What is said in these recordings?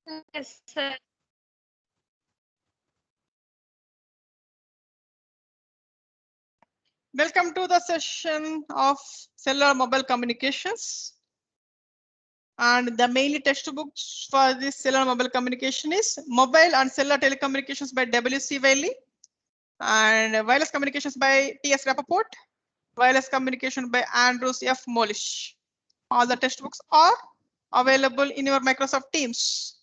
Yes, sir. Welcome to the session of cellular mobile communications. And the mainly textbooks for this cellular mobile communication is Mobile and Cellular Telecommunications by W.C. Wiley and Wireless Communications by T.S. Rappaport, Wireless Communication by Andrews F. Molish. All the textbooks are available in your Microsoft Teams.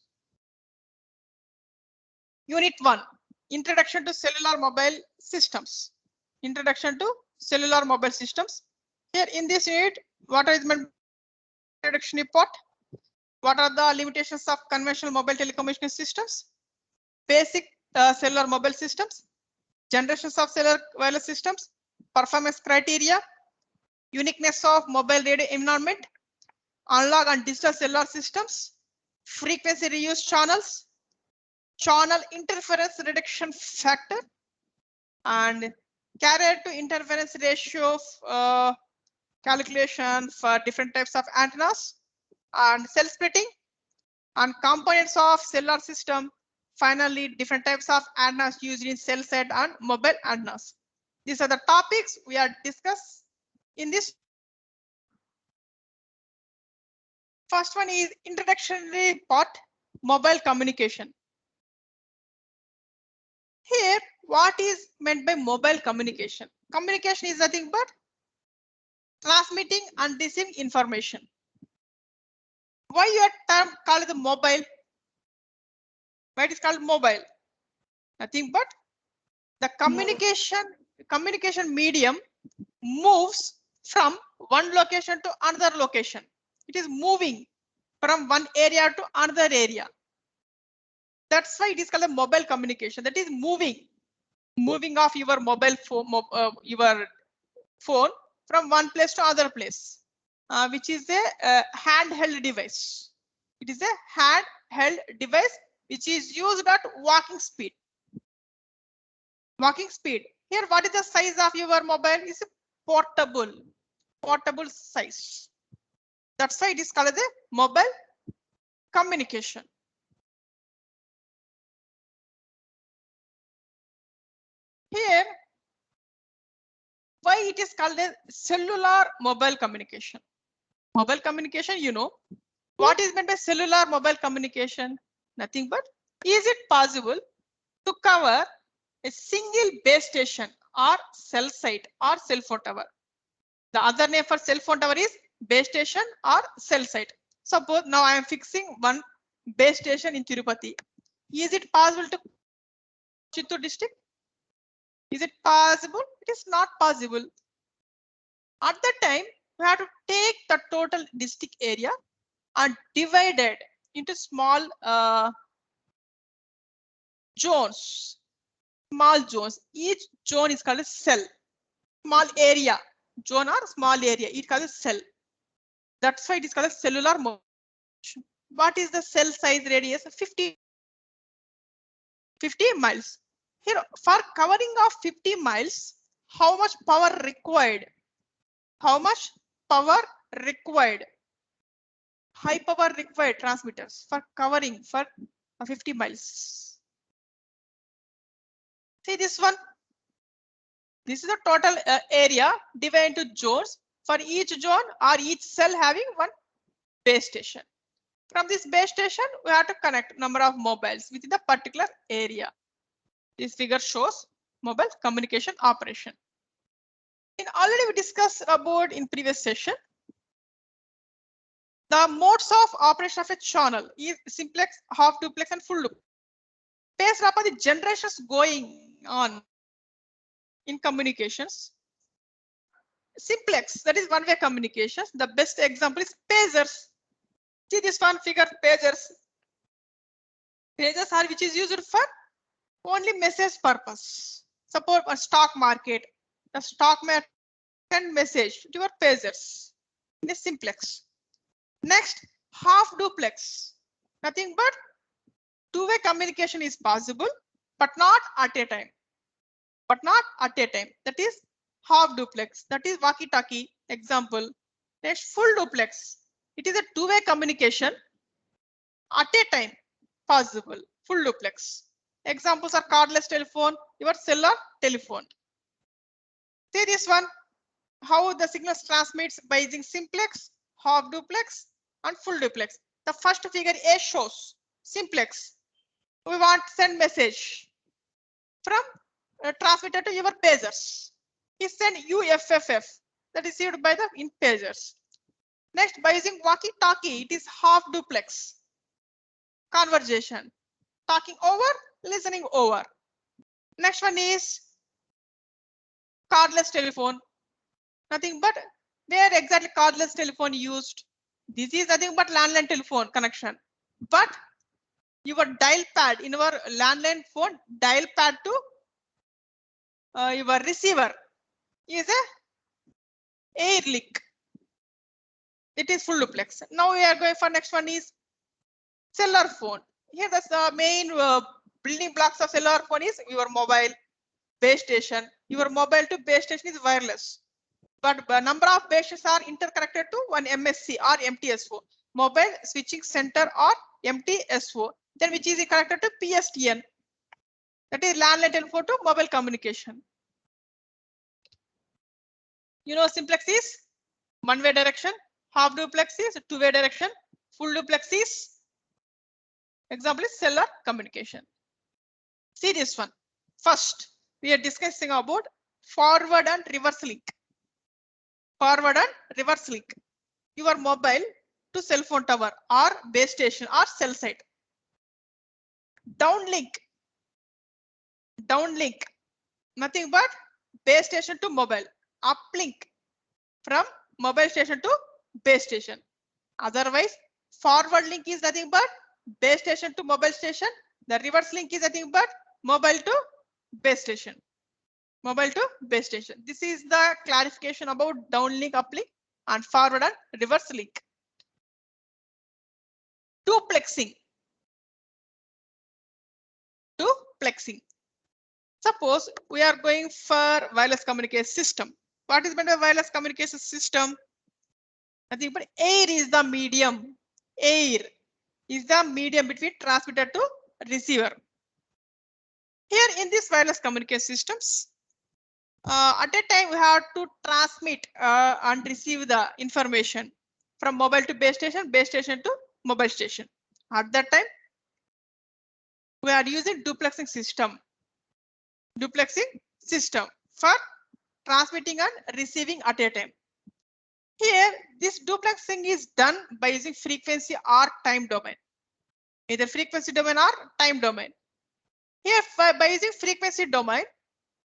Unit 1, Introduction to Cellular Mobile Systems. Introduction to Cellular Mobile Systems. Here in this unit, what is meant by introduction report? What are the limitations of conventional mobile telecommunication systems? Basic cellular mobile systems, generations of cellular wireless systems, performance criteria, uniqueness of mobile radio environment, analog and digital cellular systems, frequency reuse channels, channel interference reduction factor, and carrier to interference ratio calculation for different types of antennas, and cell splitting, and components of cellular system. Finally, different types of antennas used in cell site and mobile antennas. These are the topics we are discuss in this. First one is introductory part, mobile communication. Here, what is meant by mobile communication? Communication is nothing but transmitting and receiving information. Why your term called the mobile? Why it is called mobile? Nothing but the communication medium moves from one location to another location. It is moving from one area to another area. That's why it is called a mobile communication. That is moving off your mobile phone, your phone from one place to other place, which is a handheld device. It is a handheld device which is used at walking speed. Walking speed. Here, what is the size of your mobile? Is portable size. That's why it is called the mobile communication. Here, why it is called a cellular mobile communication? Mobile communication, you know, what is meant by cellular mobile communication? Nothing but, is it possible to cover a single base station or cell site or cell phone tower? The other name for cell phone tower is base station or cell site. Suppose now I am fixing one base station in Tirupati. Is it possible to Chittoor district? Is it possible? It is not possible. At that time, we have to take the total district area and divide it into small zones. Small zones. Each zone is called a cell. Small area. Zone or small area. It is called a cell. That's why it is called a cellular mobile. What is the cell size radius? 50 miles. Here, for covering of 50 miles, how much power required? How much power required? High power required transmitters for covering for 50 miles. See this one. This is the total area divided into zones. For each zone or each cell having one base station. From this base station, we have to connect number of mobiles within the particular area. This figure shows mobile communication operation. And already we discussed about in previous session. The modes of operation of a channel is simplex, half duplex, and full duplex. Based upon the generations going on in communications. Simplex, that is one-way communications. The best example is pagers. See this one figure, pagers. Pagers are which is used for only message purpose. Suppose a stock market, the stock market send message to your pagers. This simplex. Next, half duplex. Nothing but two-way communication is possible, but not at a time. That is half duplex. That is walkie-talkie example. Next, full duplex. It is a two-way communication at a time. possible. Full duplex. Examples are cordless telephone, your cellular telephone. See this one, how the signals transmits by using simplex, half duplex, and full duplex. The first figure A shows simplex. We want to send message from transmitter to your pagers. He send UFFF, that is received by the in pagers. Next, by using walkie-talkie, it is half duplex conversation, talking over, listening over. Next one is cordless telephone. Nothing but where exactly cordless telephone used? This is nothing but landline telephone connection. But your dial pad in your landline phone, dial pad to your receiver is a air link. It is full duplex. Now we are going for next one is cellular phone. Here the main building blocks of cellular phone is your mobile, base station. Your mobile to base station is wireless, but the number of bases are interconnected to one MSC or MTSO, mobile switching center or MTSO, then which is connected to PSTN, that is landline telephone to mobile communication. You know, simplex is one-way direction, half duplex is two-way direction, full duplex is, example is cellular communication. See this one. First, we are discussing about forward and reverse link. Forward and reverse link. Your mobile to cell phone tower or base station or cell site. Downlink. Downlink. Nothing but base station to mobile. Uplink from mobile station to base station. Otherwise, forward link is nothing but base station to mobile station. The reverse link is nothing but mobile to base station. Mobile to base station. This is the clarification about downlink, uplink, and forward and reverse link. Duplexing. Duplexing. Suppose we are going for wireless communication system. What is meant by wireless communication system? Nothing but air is the medium. Air is the medium between transmitter to receiver. Here in this wireless communication systems, at a time we have to transmit and receive the information from mobile to base station to mobile station. At that time, we are using duplexing system. Duplexing system for transmitting and receiving at a time. Here, this duplexing is done by using frequency or time domain. Either frequency domain or time domain. Here, by using frequency domain,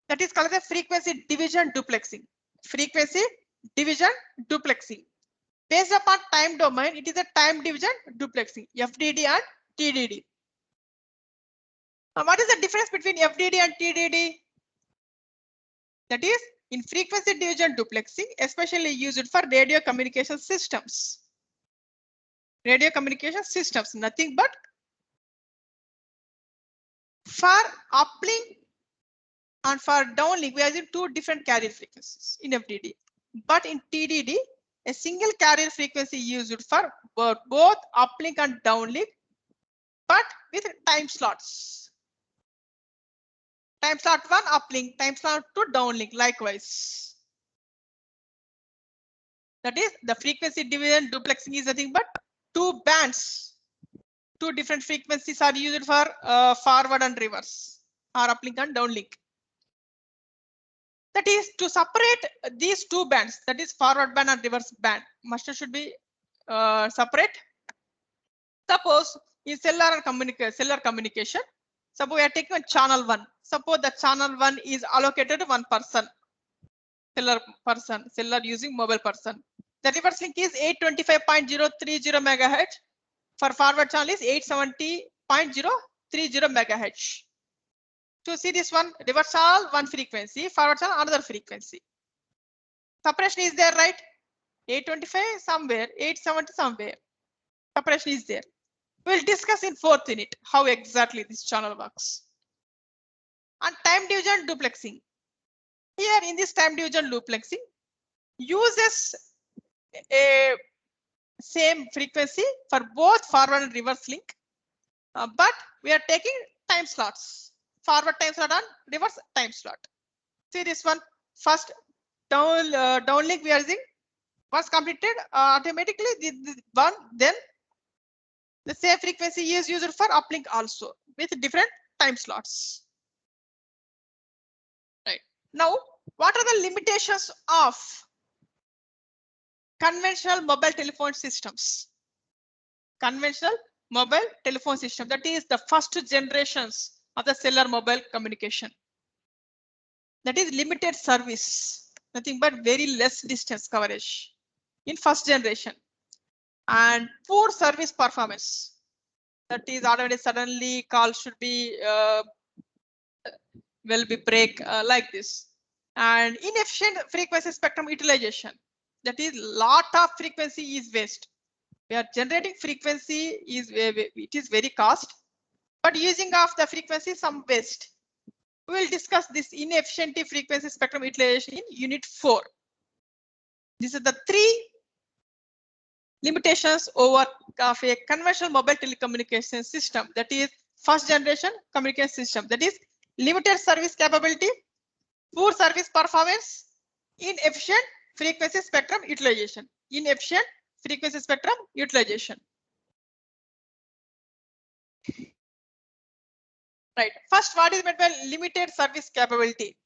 that is called the frequency division duplexing. Frequency division duplexing. Based upon time domain, it is a time division duplexing, FDD and TDD. Now, what is the difference between FDD and TDD? That is, in frequency division duplexing, especially used for radio communication systems. Radio communication systems, nothing but for uplink and for downlink, we are using two different carrier frequencies in FDD. But in TDD, a single carrier frequency used for both uplink and downlink, but with time slots. Time slot 1 uplink, time slot 2 downlink, likewise. That is, the frequency division duplexing is nothing but two bands. Two different frequencies are used for forward and reverse, or uplink and downlink. That is, to separate these two bands, that is forward band and reverse band, should be separate. Suppose in cellular communication, suppose we are taking a channel 1. Suppose the channel 1 is allocated to one person, cellular using mobile person. The reverse link is 825.030 MHz. For forward channel is 870.030 MHz. To see this one, reverse channel one frequency, forward channel another frequency. Separation is there, right? 825 somewhere, 870 somewhere. Separation is there. We'll discuss in fourth unit how exactly this channel works. And time division duplexing. Here in this time division duplexing uses a same frequency for both forward and reverse link, but we are taking time slots, forward time slot and reverse time slot. See this one, first downlink we are using, once completed automatically the one, then the same frequency is used for uplink also with different time slots. Right. Now, what are the limitations of conventional mobile telephone systems? Conventional mobile telephone system, that is the first generations of the cellular mobile communication. That is limited service, nothing but very less distance coverage in first generation, and poor service performance. That is automatically suddenly call should be will be break like this, and inefficient frequency spectrum utilization. That is lot of frequency is waste. We are generating frequency is it is very cost, but using of the frequency some waste. We will discuss this inefficient frequency spectrum utilization in unit 4. These are the 3 limitations over of a conventional mobile telecommunication system, that is first generation communication system, that is limited service capability, poor service performance, inefficient frequency spectrum utilization. Inefficient frequency spectrum utilization. Right. First, what is meant by limited service capability?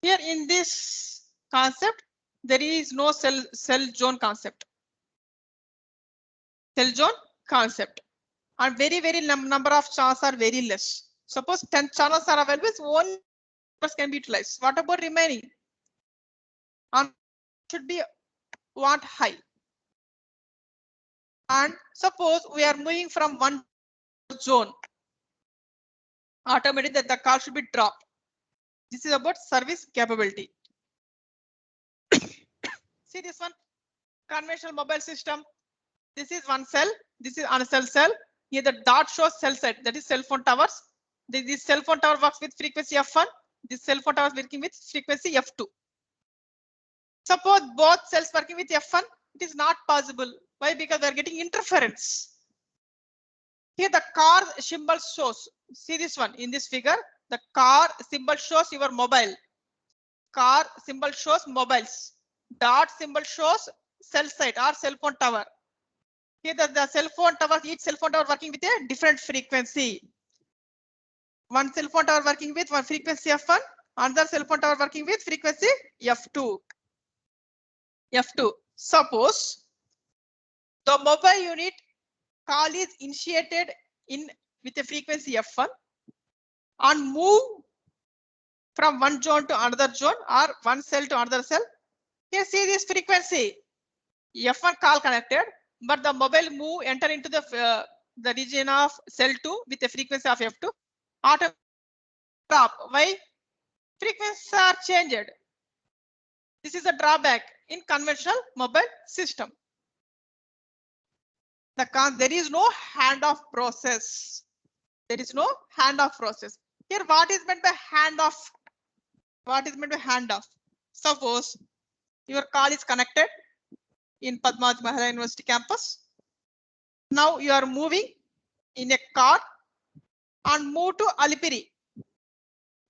Here in this concept, there is no cell zone concept. Cell zone concept, and very number of channels are very less. Suppose 10 channels are available, one can be utilized. What about remaining? And should be want high. And suppose we are moving from one zone, automatically that the call should be dropped. This is about service capability. See this one, conventional mobile system. This is one cell, this is another cell. Here the dot shows cell site, that is cell phone towers. This cell phone tower works with frequency F1. This cell phone tower is working with frequency F2. Suppose both cells working with F1, it is not possible. Why? Because we are getting interference. Here the car symbol shows. See this one in this figure. The car symbol shows your mobile. Car symbol shows mobiles. Dot symbol shows cell site or cell phone tower. Here the cell phone tower, each cell phone tower working with a different frequency. One cell phone tower working with one frequency F1, another cell phone tower working with frequency F2. F2. Suppose the mobile unit call is initiated in with a frequency F1 and move from one zone to another zone or one cell to another cell. Here see this frequency F1 call connected, but the mobile move enter into the region of cell 2 with a frequency of F2. Auto drop. Why? Frequencies are changed. This is a drawback in conventional mobile system. There is no handoff process. There is no handoff process. Here, what is meant by handoff? What is meant by handoff? Suppose your call is connected in Padmavati Maharaja University campus. Now you are moving in a car and move to Alipiri.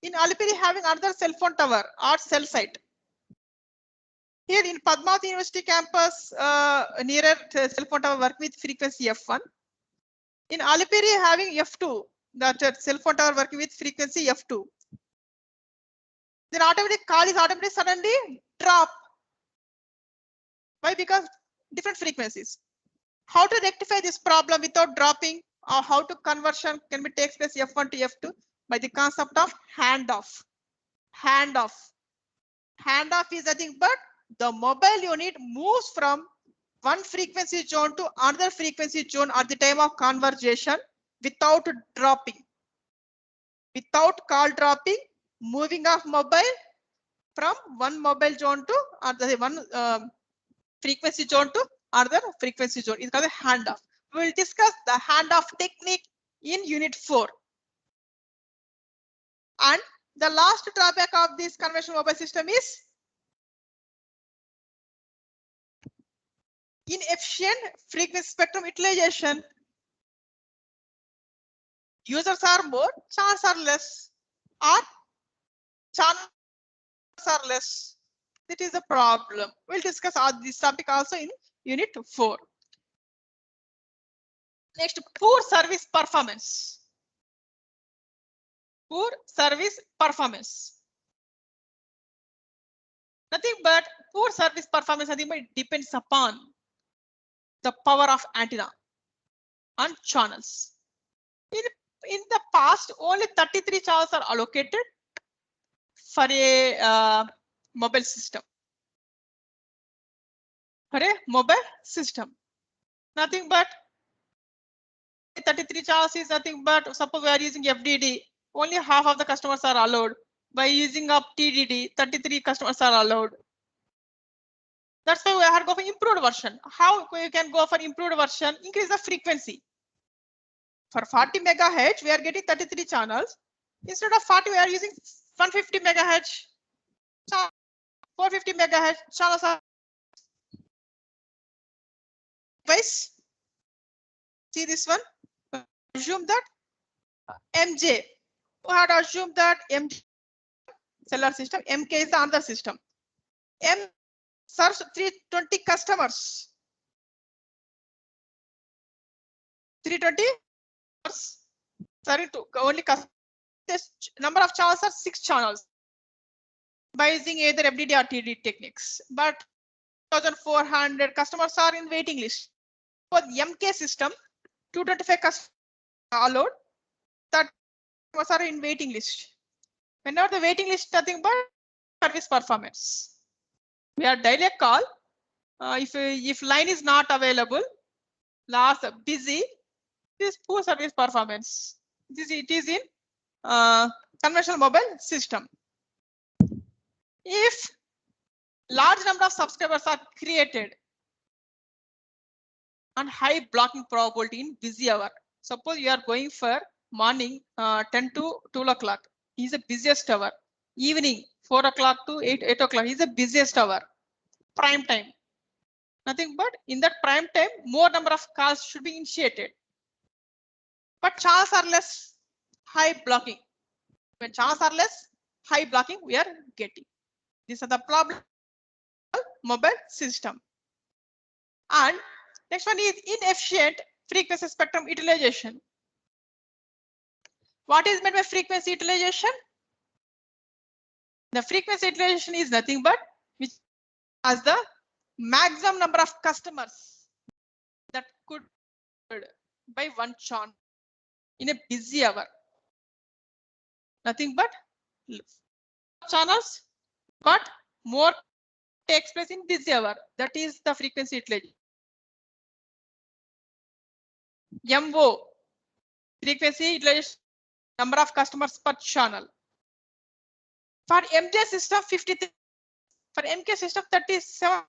In Alipiri, having another cell phone tower or cell site. Here in Padmavati University campus, nearer cell phone tower work with frequency F1. In Alipiri, having F2, that cell phone tower working with frequency F2. Then automatic call is automatically suddenly drop. Why? Because different frequencies. How to rectify this problem without dropping, or how to conversion can be takes place F1 to F2 by the concept of handoff. Handoff. Handoff is nothing but the mobile unit moves from one frequency zone to another frequency zone at the time of conversation without dropping. Without call dropping, moving of mobile from one mobile zone to another one frequency zone to another frequency zone is called a handoff. We will discuss the handoff technique in unit 4. And the last drawback of this conventional mobile system is Inefficient frequency spectrum utilization. Users are more, channels are less, or channels are less. That is a problem. We'll discuss this topic also in Unit 4. Next, poor service performance. Poor service performance. Nothing but poor service performance depends upon the power of antenna and channels. In the past, only 33 channels are allocated for a mobile system. For a mobile system, nothing but 33 channels is nothing but, suppose we are using FDD, only half of the customers are allowed. By using up TDD, 33 customers are allowed. That's why we are going for improved version. How we can go for improved version? Increase the frequency. For 40 megahertz, we are getting 33 channels. Instead of 40, we are using 150 megahertz. 450 megahertz channels are. See this one. Assume that MJ. We had assumed that MJ cellular system. MK is the other system. M serves 320 customers. 320. Sorry, to only this number of channels are 6 channels by using either FDD or TDD techniques. But 1,400 customers are in waiting list. For the MK system, 225 customers are allowed. 30 customers are in waiting list. Whenever the waiting list, nothing but service performance. We are dial a call. If line is not available, last busy, this poor service performance. It is in conventional mobile system. If large number of subscribers are created and high blocking probability in busy hour, suppose you are going for morning 10 to 12 o'clock is the busiest hour. Evening 4 o'clock to 8 o'clock is the busiest hour. Prime time. Nothing but in that prime time, more number of calls should be initiated. But channels are less, high blocking. When channels are less, high blocking we are getting. These are the problem mobile system. And next one is inefficient frequency spectrum utilization. What is meant by frequency utilization? The frequency utilization is nothing but which has the maximum number of customers that could by one channel in a busy hour. Nothing but channels, but more takes place in busy hour. That is the frequency utilization. MO, frequency utilization, number of customers per channel. For MJ system, 53. For MK system, 37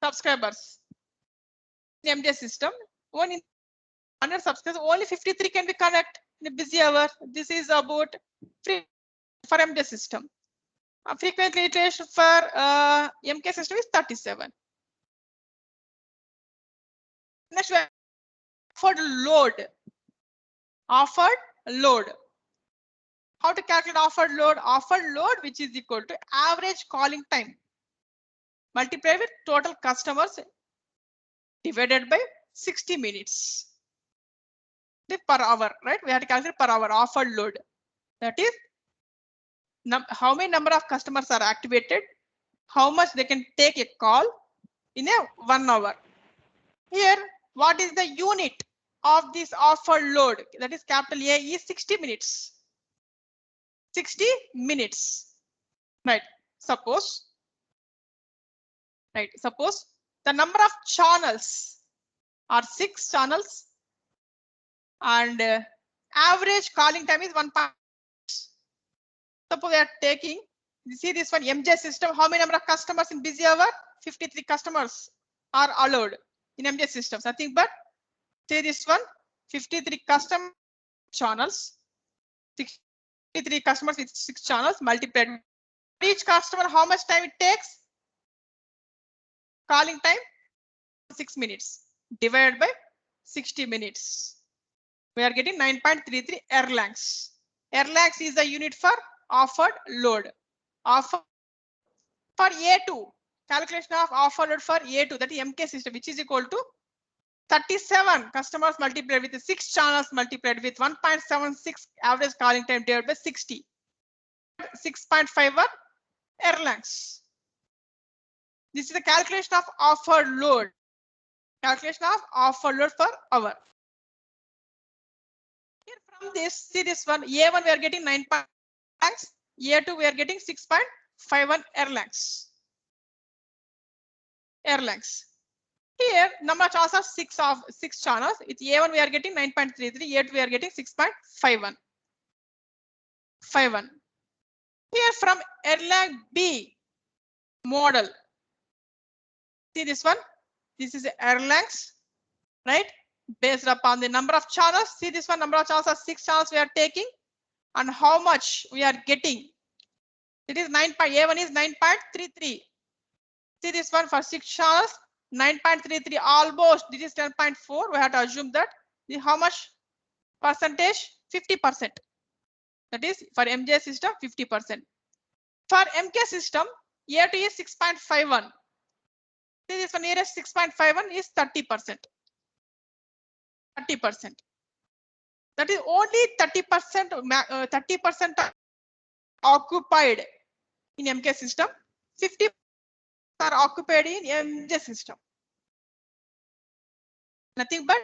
subscribers. In MJ system, one in 100 subscribers, only 53 can be connected in a busy hour. This is about free for MJ system. Frequency utilization for MK system is 37. Next, we have offered load. Offered load. How to calculate offered load? Offered load, which is equal to average calling time multiplied with total customers divided by 60 minutes per hour, right? We have to calculate per hour offered load. That is how many number of customers are activated, how much they can take a call in a 1 hour. Here, what is the unit of this offered load? That is capital A is 60 minutes. 60 minutes, right? Suppose the number of channels are 6 channels and average calling time is 1. Suppose we are taking, you see this one MJ system, how many number of customers in busy hour? 53 customers are allowed in MJ systems. Nothing but say this one 53 custom channels, 63 customers with 6 channels multiplied. Each customer, how much time it takes? calling time 6 minutes divided by 60 minutes. We are getting 9.33 Erlangs. Erlangs is the unit for offered load. Offer for A2, calculation of offer load for A2, that is MK system, which is equal to 37 customers multiplied with 6 channels multiplied with 1.76 average calling time divided by 60. 6.51 Erlangs. This is the calculation of offer load. Calculation of offer load per hour. Here from this, see this one, A1 we are getting 9 Erlangs, A2 we are getting 6.51 Erlangs. Erlangs. Here number of channels are 6 channels. With A1 we are getting 9.33, A2 we are getting 6.51. Here from Erlang B model. See this one. This is Erlangs, right? Based upon the number of channels. See this one, number of channels are 6 channels we are taking, and how much we are getting. It is A1 is 9.33. See this one for 6 channels, 9.33 almost. This is 10.4. We have to assume that how much percentage? 50%. That is for MJ system 50%. For MK system, A2 is 6.51. See this one, nearest 6.51 is 30%. 30%. That is only 30%. 30% occupied in MK system. 50% are occupied in MJ system. Nothing but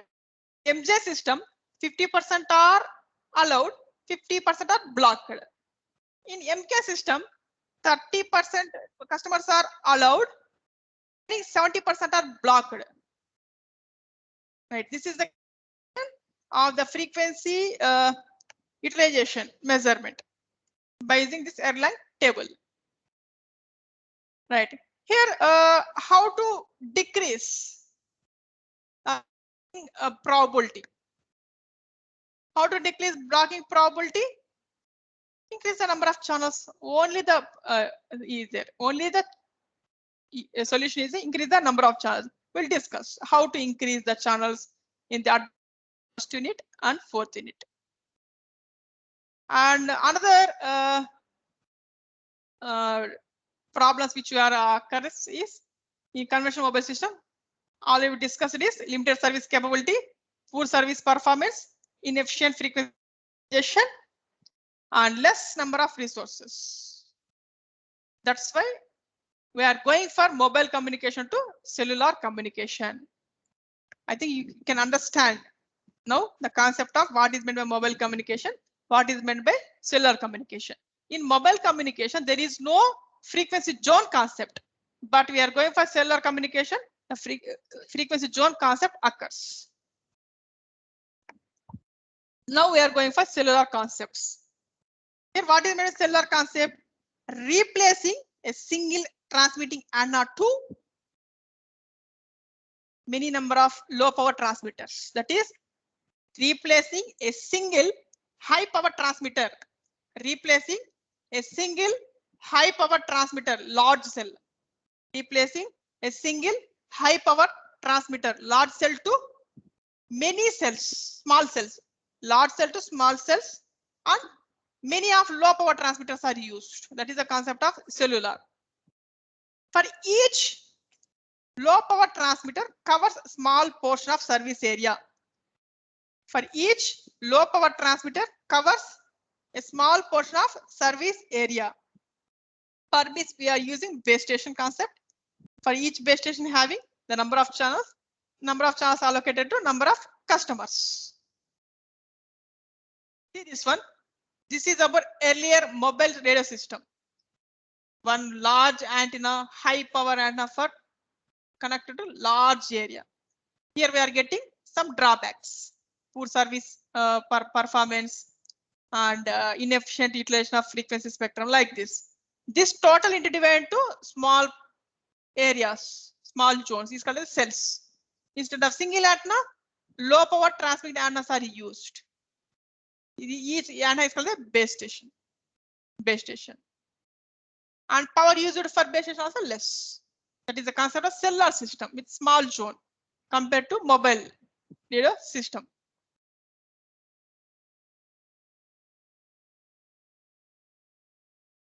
MJ system. 50% are allowed. 50% are blocked. In MK system, 30% customers are allowed. 70% are blocked. Right. This is the of the frequency utilization measurement by using this Erlang table. Right. Here, how to decrease probability? How to decrease blocking probability? Increase the number of channels. Only the solution is increase the number of channels. We'll discuss how to increase the channels in the first unit and fourth unit. And another problems which we are occurs is in conventional mobile system. All we discussed is limited service capability, poor service performance, inefficient frequency, and less number of resources. That's why we are going for mobile communication to cellular communication. I think you can understand now the concept of what is meant by mobile communication, what is meant by cellular communication. In mobile communication, there is no frequency zone concept, but we are going for cellular communication. The frequency zone concept occurs. Now we are going for cellular concepts. Here, what is meant by cellular concept? Replacing a single transmitting antenna to many number of low power transmitters. That is replacing a single high power transmitter. Replacing a single high power transmitter, large cell. Replacing a single high power transmitter, large cell to many cells, small cells, large cell to small cells, and many of low power transmitters are used. That is the concept of cellular. For each low power transmitter covers a small portion of service area. For each low power transmitter covers a small portion of service area. For this, we are using base station concept. For each base station having the number of channels allocated to number of customers. See this one. This is our earlier mobile radio system. One large antenna, high power antenna for connected to large area. Here we are getting some drawbacks: poor service performance and inefficient utilization of frequency spectrum like this. This total divided into small areas, small zones is called as cells. Instead of single antenna, low power transmitting antennas are used. Each antenna is called a base station. Base station. And power used for base station also less. That is the concept of cellular system with small zone compared to mobile data system.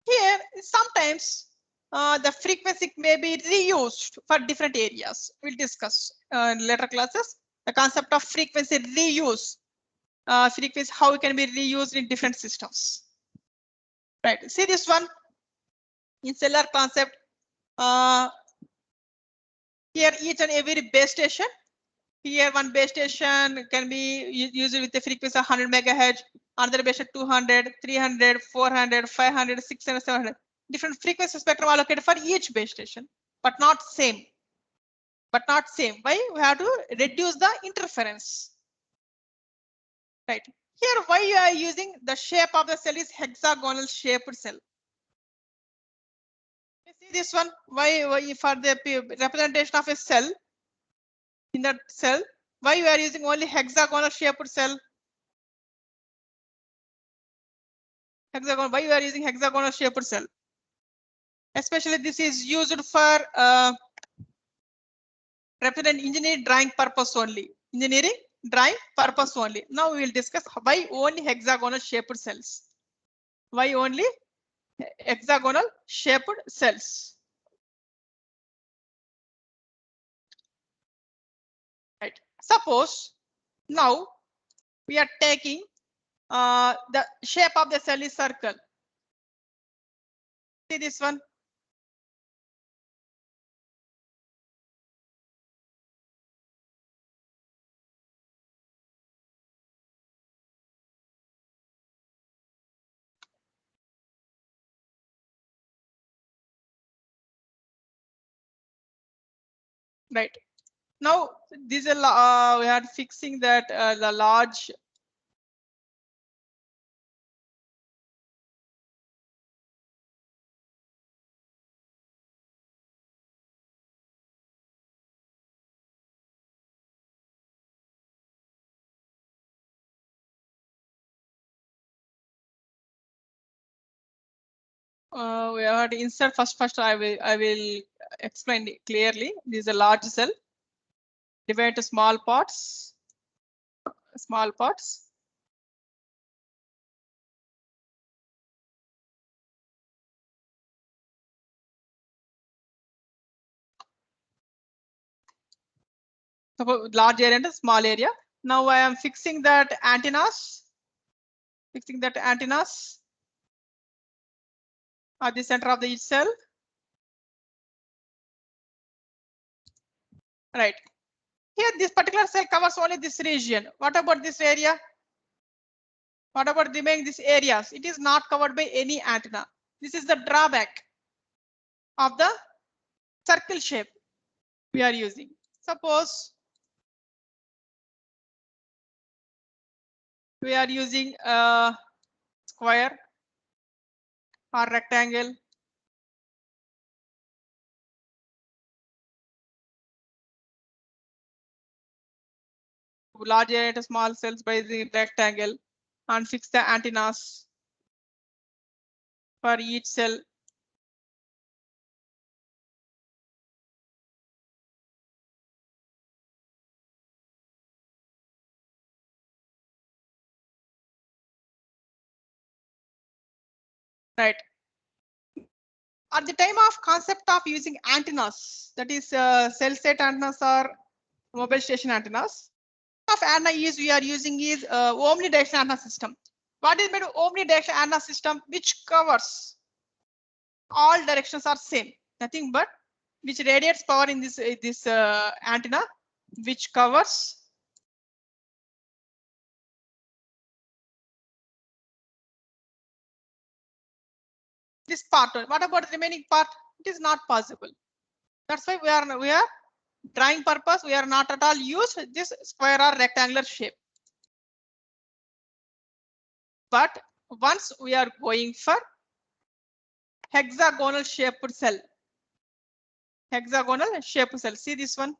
Here, sometimes the frequency may be reused for different areas. We'll discuss in later classes the concept of frequency reuse. Frequency, how it can be reused in different systems. Right. See this one in cellular concept. Here, each and every base station. Here, one base station can be used with the frequency of 100 megahertz. Another base station 200, 300, 400, 500, 600, 700. Different frequency spectrum allocated for each base station, but not same. Why? We have to reduce the interference. Right. Here, why you are using the shape of the cell is hexagonal shaped cell. You see this one? Why for the representation of a cell in that cell? Why you are using only hexagonal shaped cell? Hexagon. Why you are using hexagonal shaped cell? Especially this is used for represent engineering drawing purpose only. Engineering drawing purpose only. Now we will discuss why only hexagonal shaped cells. Why only hexagonal shaped cells? Right. Suppose now we are taking the shape of the cell is circle. See this one. Right. Now this is we are fixing that the large we have to insert first I will explain it clearly. This is a large cell divided to small parts. Suppose large area and a small area. Now I am fixing that antennas. At the center of the each cell. Right. Here, this particular cell covers only this region. What about this area? What about remaining these areas? It is not covered by any antenna. This is the drawback of the circle shape we are using. Suppose we are using a square or rectangle. Large area to small cells by the rectangle and fix the antennas for each cell. Right. At the time of concept of using antennas, that is cell set antennas or mobile station antennas, of antenna is we are using is omnidirectional antenna system. What is meant by omnidirectional antenna system? Which covers all directions are same, nothing but which radiates power in this antenna, which covers this part. What about the remaining part? It is not possible. That's why we are drawing purpose. We are not at all use this square or rectangular shape. But once we are going for hexagonal shaped cell. Hexagonal shaped cell. See this one.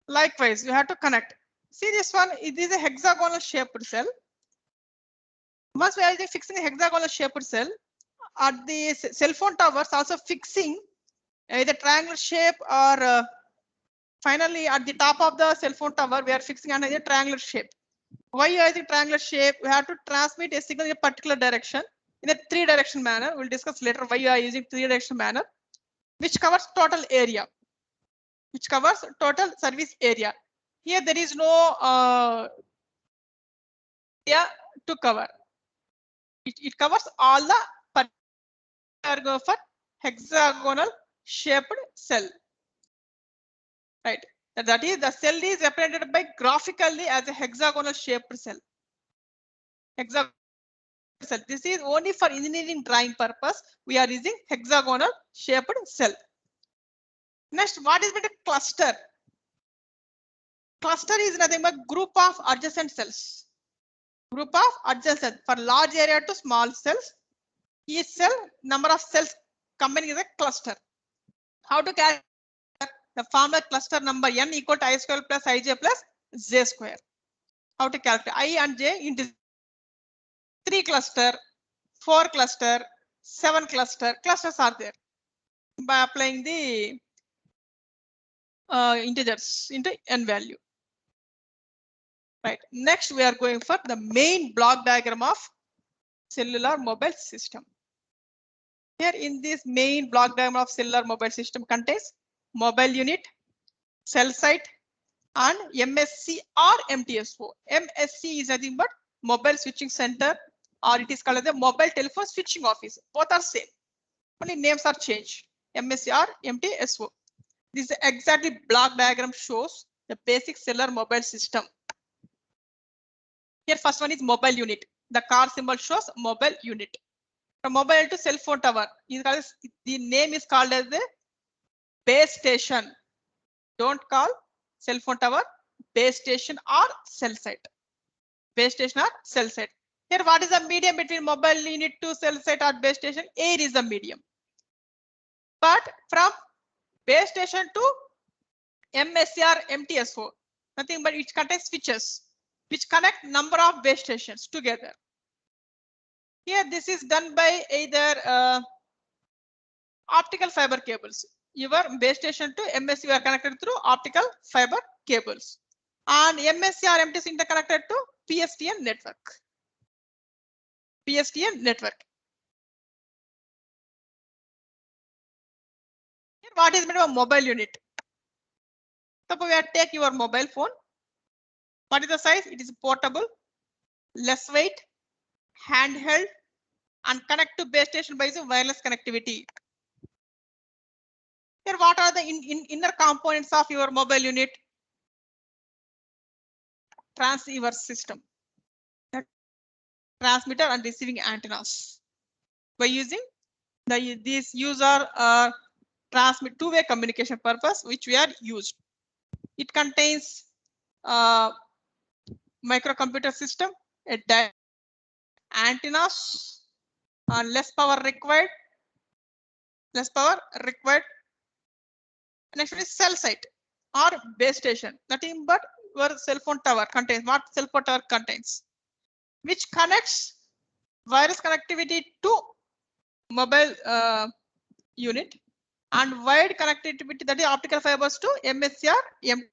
Likewise, you have to connect. See this one, it is a hexagonal shaped cell. Once we are fixing a hexagonal shaped cell, at the cell phone towers also fixing either triangular shape or finally at the top of the cell phone tower we are fixing another triangular shape. Why you are using triangular shape? We have to transmit a signal in a particular direction in a 3-direction manner. We'll discuss later why you are using 3-direction manner, which covers total area, which covers total service area. Here there is no area to cover. It covers all the for hexagonal shaped cell. Right. That is the cell is represented by graphically as a hexagonal shaped cell. Hexagonal cell. This is only for engineering drawing purpose. We are using hexagonal shaped cell. Next, what is meant a cluster? Cluster is nothing but group of adjacent cells. Group of adjacent for large area to small cells. Each cell number of cells combined is a cluster. How to calculate the formula cluster number n equal to I square plus ij plus j square. How to calculate I and j into 3 cluster, 4 cluster, 7 cluster. Clusters are there by applying the integers into n value. Right. Next, we are going for the main block diagram of cellular mobile system. Here in this main block diagram of cellular mobile system contains mobile unit, cell site, and MSC or MTSO. MSC is nothing but mobile switching center, or it is called as the mobile telephone switching office. Both are same. Only names are changed. MSC or MTSO. This exactly block diagram shows the basic cellular mobile system. Here first one is mobile unit. The car symbol shows mobile unit. From mobile to cell phone tower. The name is called as the base station. Don't call cell phone tower base station or cell site. Base station or cell site. Here what is the medium between mobile unit to cell site or base station? Air is the medium. But from base station to MSC or MTSO, nothing but it contains switches which connect number of base stations together. Here this is done by either optical fiber cables. Your base station to MSC you are connected through optical fiber cables, and MSC or MTSO interconnected to PSTN network. PSTN network. Here what is meant by mobile unit? Suppose we take your mobile phone. What is the size? It is portable, less weight, handheld, and connect to base station by the wireless connectivity. Here, what are the inner components of your mobile unit? Transceiver system, transmitter and receiving antennas. By using these user transmit two-way communication purpose, which we are used. It contains microcomputer system, antennas, less power required. Next is cell site or base station. Nothing but your cell phone tower contains what cell phone tower contains, which connects wireless connectivity to mobile unit and wired connectivity, that is optical fibers, to MSC or M.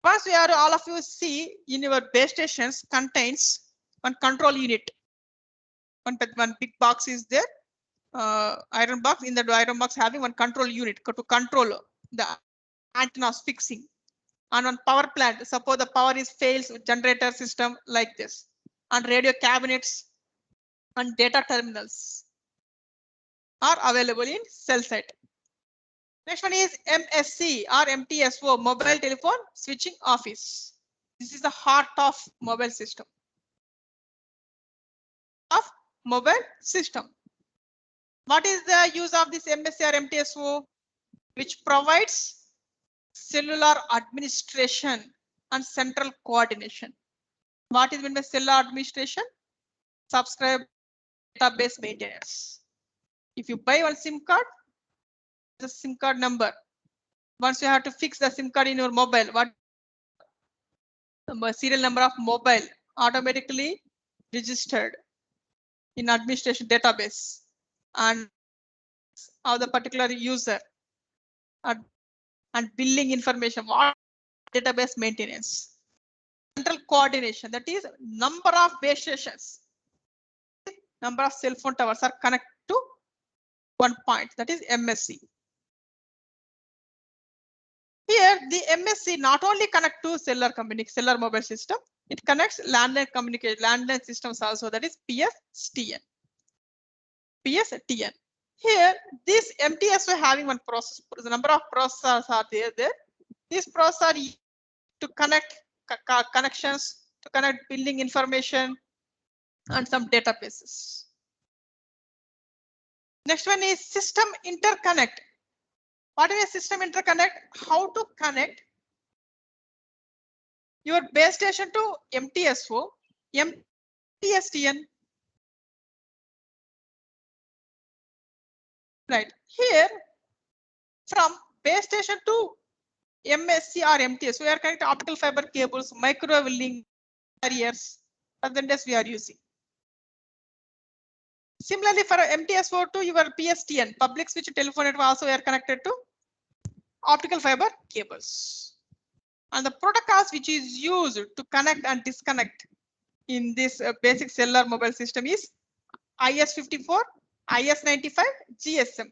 Once we are all of you see in your base stations contains one control unit. One big box is there. Iron box. In the iron box having one control unit to control the antennas fixing. And on power plant, suppose the power is fails with generator system like this, and radio cabinets and data terminals are available in cell site. Next one is MSC or MTSO, mobile telephone switching office. This is the heart of mobile system. What is the use of this MSC or MTSO? Which provides cellular administration and central coordination. What is meant by cellular administration? Subscribe database maintenance. If you buy one SIM card, the SIM card number. Once you have to fix the SIM card in your mobile, what serial number of mobile automatically registered in administration database and of the particular user and billing information, what database maintenance, central coordination, that is number of base stations, number of cell phone towers are connected to one point, that is MSC. Here the MSC not only connect to cellular mobile system, it connects landline communication, landline systems also, that is PSTN. PSTN. Here this MTSO having one process, the number of processors are there. These processors are used to connect connections, to connect billing information and some databases. Next one is system interconnect. What is a system interconnect? How to connect your base station to MTSO, PSTN. Right here, from base station to MSC or MTS, we are connecting optical fiber cables, microwave link carriers, and then we are using. Similarly, for MTSO to your PSTN, public switch telephone network, also we are connected to optical fiber cables. And the protocols which is used to connect and disconnect in this basic cellular mobile system is IS54, IS95, GSM.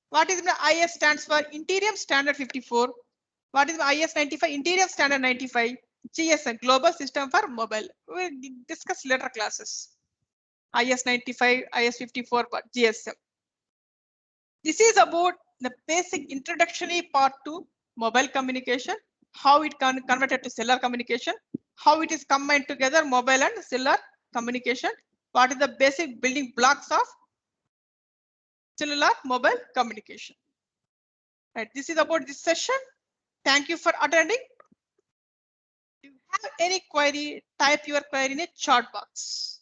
What is the IS stands for Interior Standard 54. What is the IS95? Interior Standard 95. GSM, Global System for Mobile. We'll discuss later classes. IS95, IS54, but GSM. This is about the basic introductory part to mobile communication, how it can converted to cellular communication, how it is combined together mobile and cellular communication, what is the basic building blocks of cellular mobile communication. Right, this is about this session. Thank you for attending. If you have any query, type your query in a chat box.